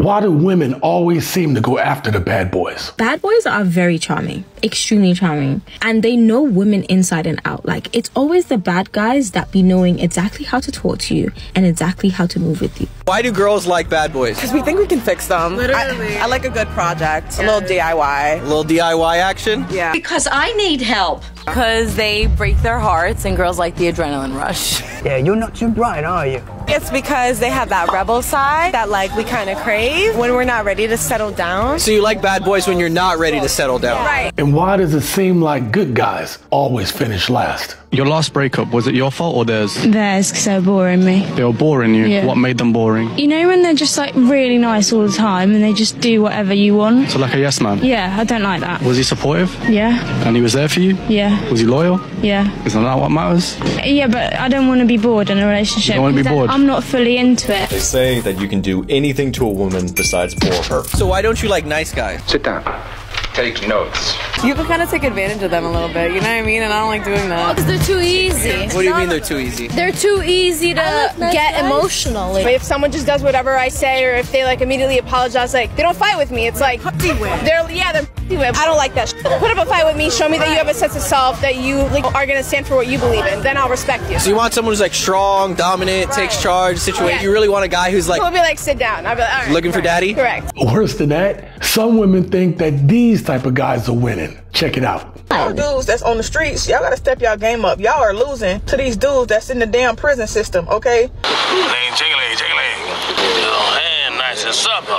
Why do women always seem to go after the bad boys? Bad boys are very charming, extremely charming, and they know women inside and out. Like, it's always the bad guys that be knowing exactly how to talk to you and exactly how to move with you. Why do girls like bad boys? Because we think we can fix them. Literally. I like a good project, a little DIY. A little DIY action? Yeah. Because I need help. Because they break their hearts and girls like the adrenaline rush. Yeah, you're not too bright, are you? It's because they have that rebel side that like we kind of crave when we're not ready to settle down. So you like bad boys when you're not ready to settle down? Right. And why does it seem like good guys always finish last? Your last breakup, was it your fault or theirs? Theirs, because they were boring me. They were boring you? Yeah. What made them boring? You know when they're just like really nice all the time and they just do whatever you want? So like a yes man? Yeah, I don't like that. Was he supportive? Yeah. And he was there for you? Yeah. Was he loyal? Yeah. Isn't that what matters? Yeah, but I don't want to be bored in a relationship. You don't want to be bored? I'm not fully into it. They say that you can do anything to a woman besides bore her. So why don't you like nice guys? Sit down. Take notes. You can kind of take advantage of them a little bit, you know what I mean? And I don't like doing that. Because they're too easy. What do you mean they're too easy? They're too easy to get emotional. But if someone just does whatever I say, or if they like immediately apologize, like they don't fight with me, it's like they're I don't like that shit. Put up a fight with me, show me that you have a sense of self, that you like are gonna stand for what you believe in, then I'll respect you. So you want someone who's like strong, dominant, takes charge, situation. Yeah. You really want a guy who's like He'll be like, sit down. I'll be like, all right. Looking for daddy? Correct. Worse than that, some women think that these type of guys are winning. Check it out. Y'all dudes that's on the streets, y'all gotta step y'all game up. Y'all are losing to these dudes that's in the damn prison system, okay? Nice and supple,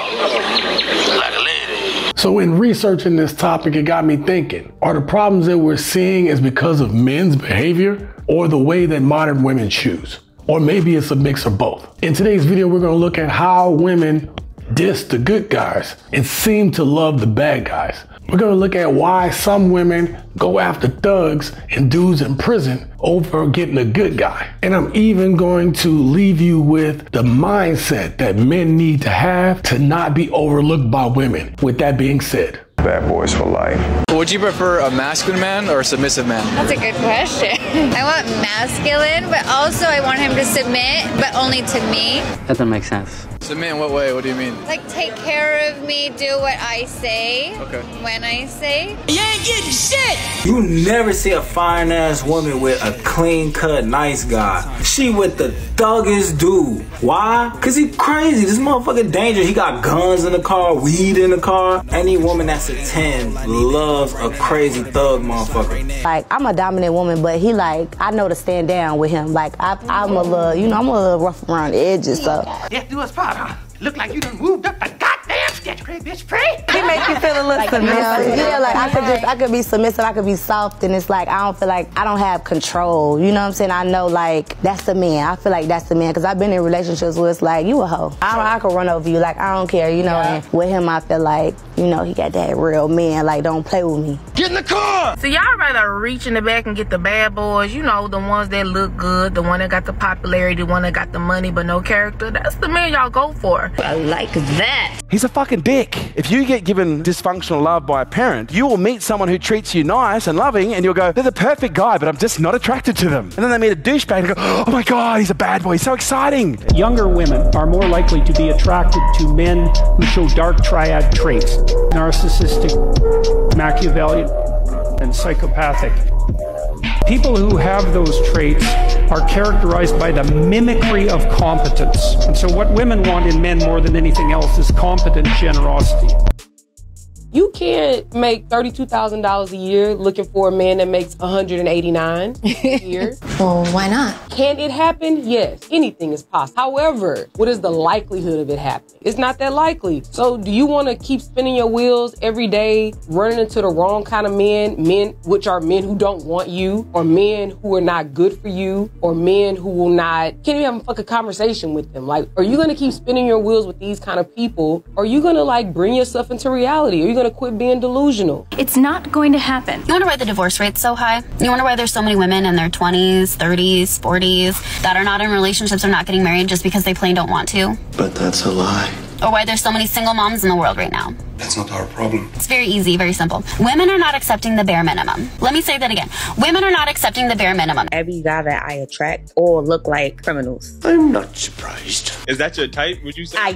like a lady. So in researching this topic, it got me thinking, are the problems that we're seeing is because of men's behavior or the way that modern women choose? Or maybe it's a mix of both. In today's video, we're gonna look at how women diss the good guys and seem to love the bad guys. We're gonna look at why some women go after thugs and dudes in prison over getting a good guy. And I'm even going to leave you with the mindset that men need to have to not be overlooked by women. With that being said, Bad boys for life. Would you prefer a masculine man or a submissive man? That's a good question. I want masculine, but also I want him to submit, but only to me. That doesn't make sense. Submit in what way? What do you mean? Like, take care of me, do what I say, when I say. You ain't getting shit! You never see a fine-ass woman with a clean-cut, nice guy. She with the thuggest dude. Why? Because he crazy. This motherfucker dangerous. He got guns in the car, weed in the car. Any woman that's a 10 loves a crazy thug motherfucker. Like, I'm a dominant woman, but he like, I know to stand down with him. Like, I'm a little, you know, I'm a little rough around the edges, so. Yeah, do a spot, huh? Look like you done moved up the goddamn sketch crib, bitch, free. He make you feel a little submissive. Yeah, like I could be submissive, I could be soft, and it's like I don't feel like I don't have control. You know what I'm saying? I know like that's the man. I feel like that's the man because I've been in relationships where it's like you a hoe. I could run over you, like I don't care, you know. And with him, I feel like you know he got that real man. Like don't play with me. Get in the car. So y'all rather reach in the back and get the bad boys, you know, the ones that look good, the one that got the popularity, the one that got the money but no character. That's the man y'all go for. I like that. He's a fucking dick. If you get given dysfunctional love by a parent, you will meet someone who treats you nice and loving and you'll go, they're the perfect guy, but I'm just not attracted to them. And then they meet a douchebag and go, oh my God, he's a bad boy, he's so exciting. Younger women are more likely to be attracted to men who show dark triad traits, narcissistic, Machiavellian, and psychopathic. People who have those traits are characterized by the mimicry of competence. And so what women want in men more than anything else is competent generosity. You can't make $32,000 a year looking for a man that makes $189 a year. Well, why not? Can it happen? Yes, anything is possible. However, what is the likelihood of it happening? It's not that likely. So do you want to keep spinning your wheels every day, running into the wrong kind of men which are men who don't want you, or men who are not good for you, or men who will not, can't even have a fucking conversation with them? Like, are you going to keep spinning your wheels with these kind of people? Or are you going to like bring yourself into reality? Are you going to quit being delusional? It's not going to happen. You wonder why the divorce rate's so high? You wonder why there's so many women in their 20s, 30s, 40s that are not in relationships or not getting married just because they plain don't want to? But that's a lie. Or why there's so many single moms in the world right now? That's not our problem. It's very easy, very simple. Women are not accepting the bare minimum. Let me say that again. Women are not accepting the bare minimum. Every guy that I attract all look like criminals. I'm not surprised. Is that your type, would you say? I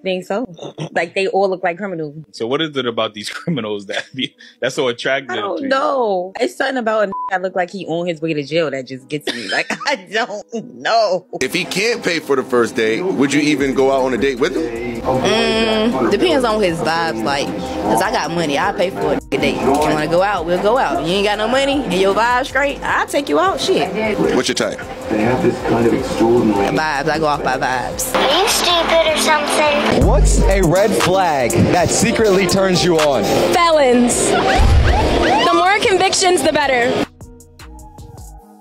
think so. Like, they all look like criminals. So what is it about these criminals that's so attractive? I don't know. It's something about a that look like he on his way to jail that just gets me. Like, I don't know. If he can't pay for the first date, would you even go out on a date with him? Depends on his vibes, like, cause I got money, I'll pay for a date. If you wanna go out, we'll go out. You ain't got no money and your vibe's great, I'll take you out, shit. What's your type? They have this kind of extraordinary Vibes, I go off by vibes. Are you stupid or something? What's a red flag that secretly turns you on? Felons. The more convictions, the better.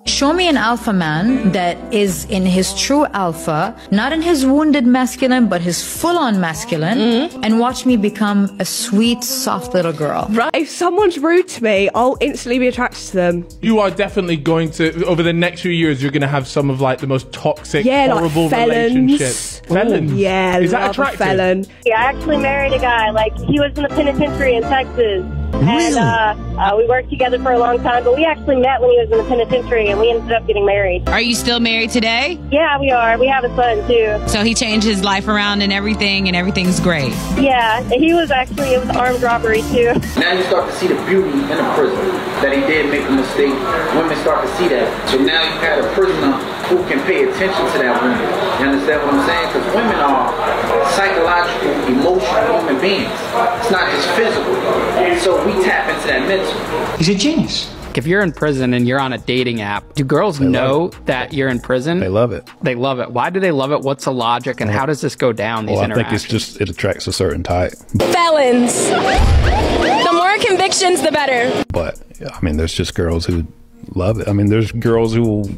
Show me an alpha man that is in his true alpha, not in his wounded masculine, but his full-on masculine, and watch me become a sweet, soft little girl. Right. If someone's rude to me, I'll instantly be attracted to them. You are definitely going to, over the next few years, you're going to have some of like the most toxic, horrible like felons. relationships. Felons? Yeah, is that attractive? Felon. Yeah, I actually married a guy. Like, he was in the penitentiary in Texas. Really? And we worked together for a long time, but we actually met when he was in the penitentiary, and we ended up getting married. Are you still married today? Yeah, we are. We have a son, too. So he changed his life around and everything's great. Yeah, it was armed robbery, too. Now you start to see the beauty in a prison, that he did make a mistake. Women start to see that. So now you had a prisoner who can pay attention to that woman. You understand what I'm saying? Because women are psychological, emotional human beings. It's not just physical. So we tap into that mental. He's a genius. If you're in prison and you're on a dating app, do girls know that you're in prison? They love it. They love it. Why do they love it? What's the logic and how does this go down, these interactions? I think it's just, it attracts a certain type. Felons. The more convictions, the better. But, I mean, there's just girls who love it. I mean, there's girls who will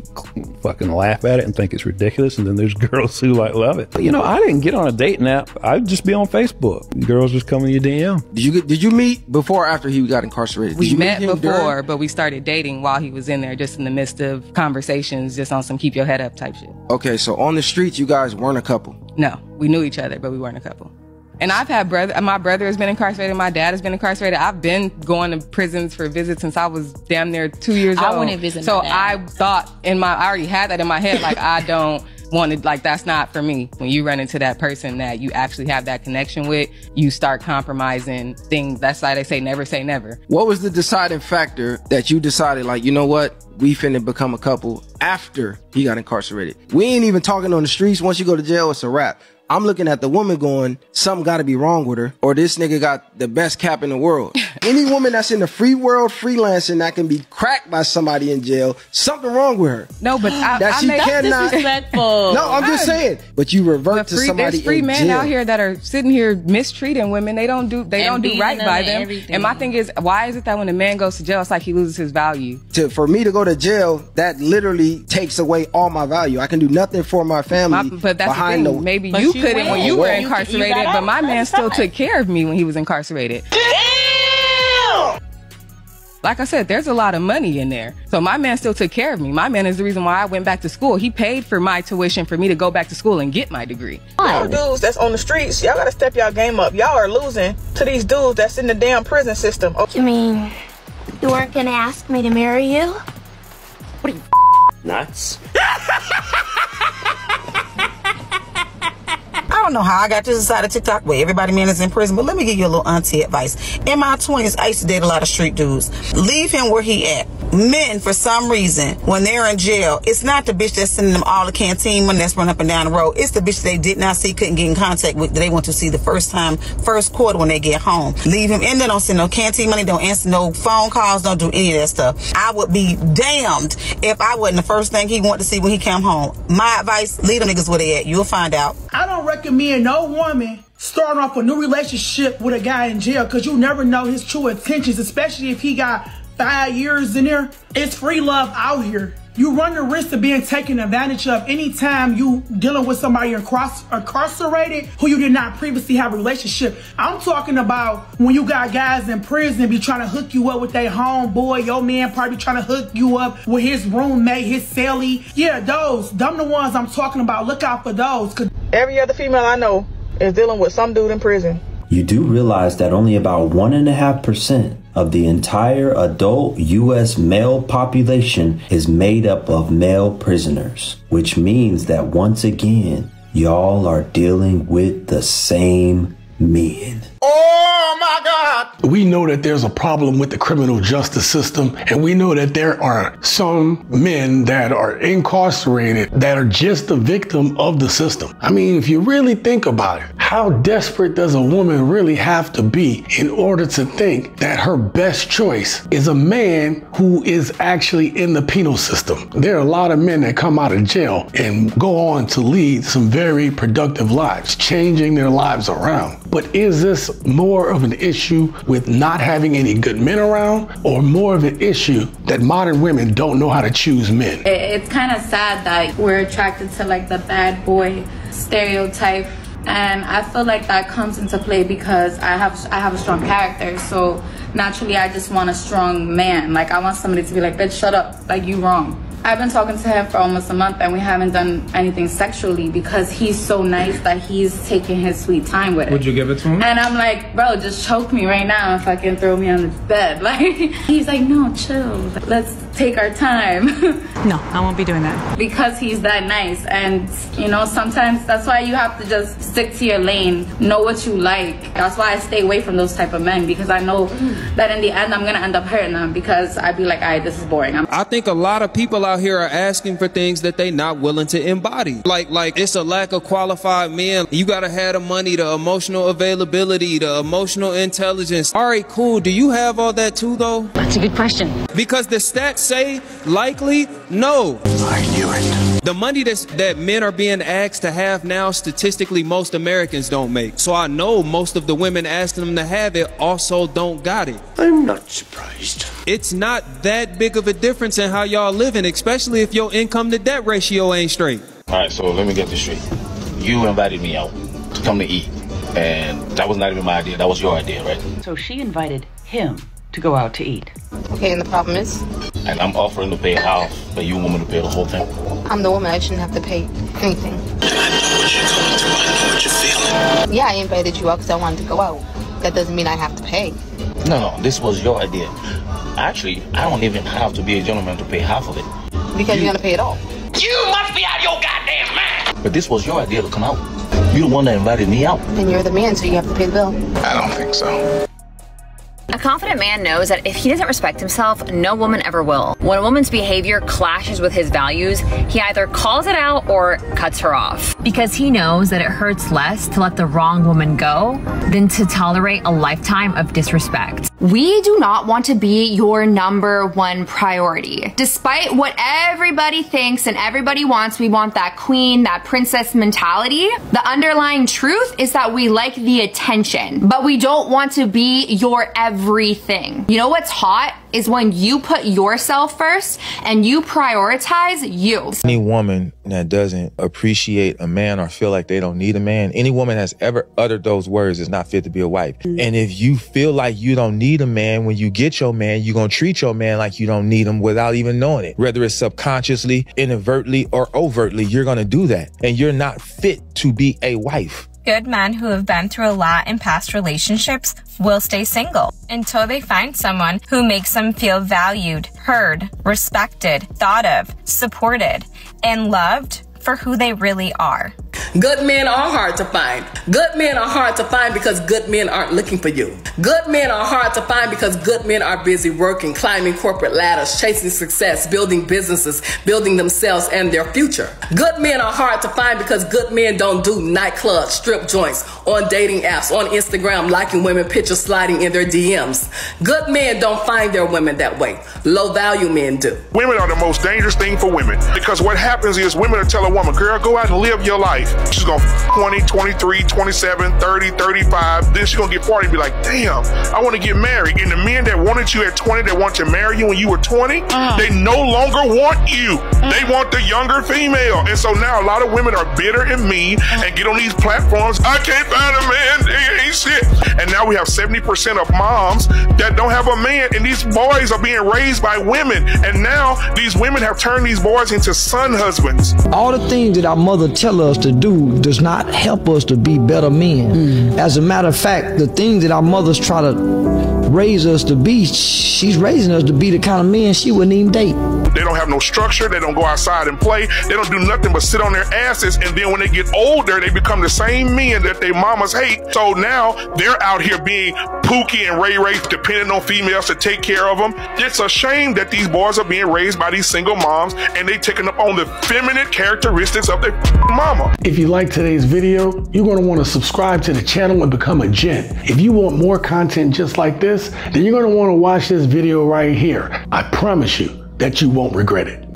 fucking laugh at it and think it's ridiculous, and then there's girls who like love it. But, you know, I didn't get on a dating app. I'd just be on Facebook. Girls just come in your DM. Did you meet before or after he got incarcerated? We met before, but we started dating while he was in there, just in the midst of conversations, just on some keep your head up type shit. Okay, so on the streets, you guys weren't a couple? No, we knew each other, but we weren't a couple. And I've had my brother has been incarcerated, my dad has been incarcerated. I've been going to prisons for visits since I was damn near 2 years old. I wouldn't visit So my dad. I thought I already had that in my head, like I don't want to, like that's not for me. When you run into that person that you actually have that connection with, you start compromising things. That's why they say never say never. What was the deciding factor that you decided, like, you know what? We finna become a couple after he got incarcerated? We ain't even talking on the streets. Once you go to jail, it's a wrap. I'm looking at the woman going, something gotta be wrong with her, or this nigga got the best cap in the world. Any woman that's in the free world freelancing that can be cracked by somebody in jail, something wrong with her. No, but that's disrespectful. No, I'm just saying. But you revert to somebody there's free in men jail. out here that are sitting here mistreating women. They don't do right by them. Everything. And my thing is, why is it that when a man goes to jail, it's like he loses his value? For me to go to jail, that literally takes away all my value. I can do nothing for my family. But that's the thing. Maybe you couldn't when you were incarcerated, but my man still took care of me when he was incarcerated. Damn! Like I said, there's a lot of money in there. So my man still took care of me. My man is the reason why I went back to school. He paid for my tuition for me to go back to school and get my degree. Y'all dudes that's on the streets, y'all gotta step y'all game up. Y'all are losing to these dudes that's in the damn prison system. You mean you weren't gonna ask me to marry you? What are you, nuts? I don't know how I got to this side of TikTok where everybody man is in prison, but let me give you a little auntie advice. In my 20s, I used to date a lot of street dudes. Leave him where he at. Men, for some reason, when they're in jail, it's not the bitch that's sending them all the canteen money that's run up and down the road. It's the bitch they did not see, couldn't get in contact with, that they want to see the first quarter when they get home. Leave him in there, don't send no canteen money, don't answer no phone calls, don't do any of that stuff. I would be damned if I wasn't the first thing he wanted to see when he came home. My advice, leave them niggas where they at. You'll find out. I don't recommend no woman starting off a new relationship with a guy in jail, because you never know his true intentions, especially if he got 5 years in there. It's free love out here. You run the risk of being taken advantage of anytime you dealing with somebody incarcerated who you did not previously have a relationship. I'm talking about when you got guys in prison be trying to hook you up with their homeboy. Your man probably trying to hook you up with his roommate, his cellie. Yeah, them the ones I'm talking about. Look out for those. Every other female I know is dealing with some dude in prison. You do realize that only about 1.5% of the entire adult U.S. male population is made up of male prisoners, which means that once again, y'all are dealing with the same men. Oh my God! We know that there's a problem with the criminal justice system, and we know that there are some men that are incarcerated that are just a victim of the system. I mean, if you really think about it, how desperate does a woman really have to be in order to think that her best choice is a man who is actually in the penal system? There are a lot of men that come out of jail and go on to lead some very productive lives, changing their lives around. But is this more of an issue with not having any good men around, or more of an issue that modern women don't know how to choose men? It's kind of sad that we're attracted to like the bad boy stereotype, and I feel like that comes into play because I have a strong character, so naturally I just want a strong man. Like, I want somebody to be like, bitch, shut up, like, you wrong. I've been talking to him for almost a month and we haven't done anything sexually because he's so nice that he's taking his sweet time with it. Would you give it to him? And I'm like, bro, just choke me right now and fucking throw me on the bed. Like, he's like, no, chill. Let's take our time. No, I won't be doing that. Because he's that nice. And, you know, sometimes that's why you have to just stick to your lane, know what you like. That's why I stay away from those type of men, because I know that in the end I'm gonna end up hurting them because I'd be like, all right, this is boring. I think a lot of people out here are asking for things that they not willing to embody. Like it's a lack of qualified men. You gotta have the money, the emotional availability, the emotional intelligence. All right, cool. Do you have all that too, though? That's a good question. Because the stats say likely no. I knew it. The money that men are being asked to have now, statistically, most Americans don't make. So I know most of the women asking them to have it also don't got it. I'm not surprised. It's not that big of a difference in how y'all living, especially if your income to debt ratio ain't straight. All right, so let me get this straight. You invited me out to come to eat, and that was not even my idea. That was your idea, right? So she invited him to go out to eat. Okay, and the problem is? And I'm offering to pay half, but you want me to pay the whole thing? I'm the woman. I shouldn't have to pay anything. What you feeling? Yeah, I invited you out because I wanted to go out. That doesn't mean I have to pay. No, this was your idea. Actually, I don't even have to be a gentleman to pay half of it. Because you're going to pay it all. You must be out of your goddamn mind! But this was your idea to come out. You're the one that invited me out. Then you're the man, so you have to pay the bill. I don't think so. A confident man knows that if he doesn't respect himself, no woman ever will. When a woman's behavior clashes with his values, he either calls it out or cuts her off. Because he knows that it hurts less to let the wrong woman go than to tolerate a lifetime of disrespect. We do not want to be your #1 priority. Despite what everybody thinks and everybody wants, we want that queen, that princess mentality. The underlying truth is that we like the attention, but we don't want to be your everything. You know what's hot is when you put yourself first and you prioritize you. Any woman that doesn't appreciate a man or feel like they don't need a man, any woman that's ever uttered those words is not fit to be a wife. And if you feel like you don't need a man, when you get your man, you're gonna treat your man like you don't need him without even knowing it. Whether it's subconsciously, inadvertently, or overtly, you're gonna do that. And you're not fit to be a wife. Good men who have been through a lot in past relationships will stay single until they find someone who makes them feel valued, heard, respected, thought of, supported, and loved for who they really are. Good men are hard to find. Good men are hard to find because good men aren't looking for you. Good men are hard to find because good men are busy working, climbing corporate ladders, chasing success, building businesses, building themselves and their future. Good men are hard to find because good men don't do nightclubs, strip joints, on dating apps, on Instagram, liking women pictures sliding in their DMs. Good men don't find their women that way. Low value men do. Women are the most dangerous thing for women because what happens is women are telling a woman, girl, go out and live your life. She's gonna 20, 23, 27, 30, 35. Then she's gonna get 40 and be like, damn, I want to get married. And the men that wanted you at 20, that want to marry you when you were 20, they no longer want you. They want the younger female. And so now a lot of women are bitter and mean and get on these platforms. I can't find a man. They ain't shit. And now now we have 70% of moms that don't have a man, and these boys are being raised by women. And now these women have turned these boys into son husbands. All the things that our mother tell us to do does not help us to be better men. As a matter of fact, the things that our mothers try to raise us to be, she's raising us to be the kind of men she wouldn't even date. They don't have no structure. They don't go outside and play. They don't do nothing but sit on their asses. And then when they get older, they become the same men that their mamas hate. So now they're out here being Pookie and Ray depending on females to take care of them. It's a shame that these boys are being raised by these single moms and they taking up on the feminine characteristics of their mama. If you like today's video, you're going to want to subscribe to the channel and become a gent. If you want more content just like this, then you're going to want to watch this video right here. I promise you that you won't regret it.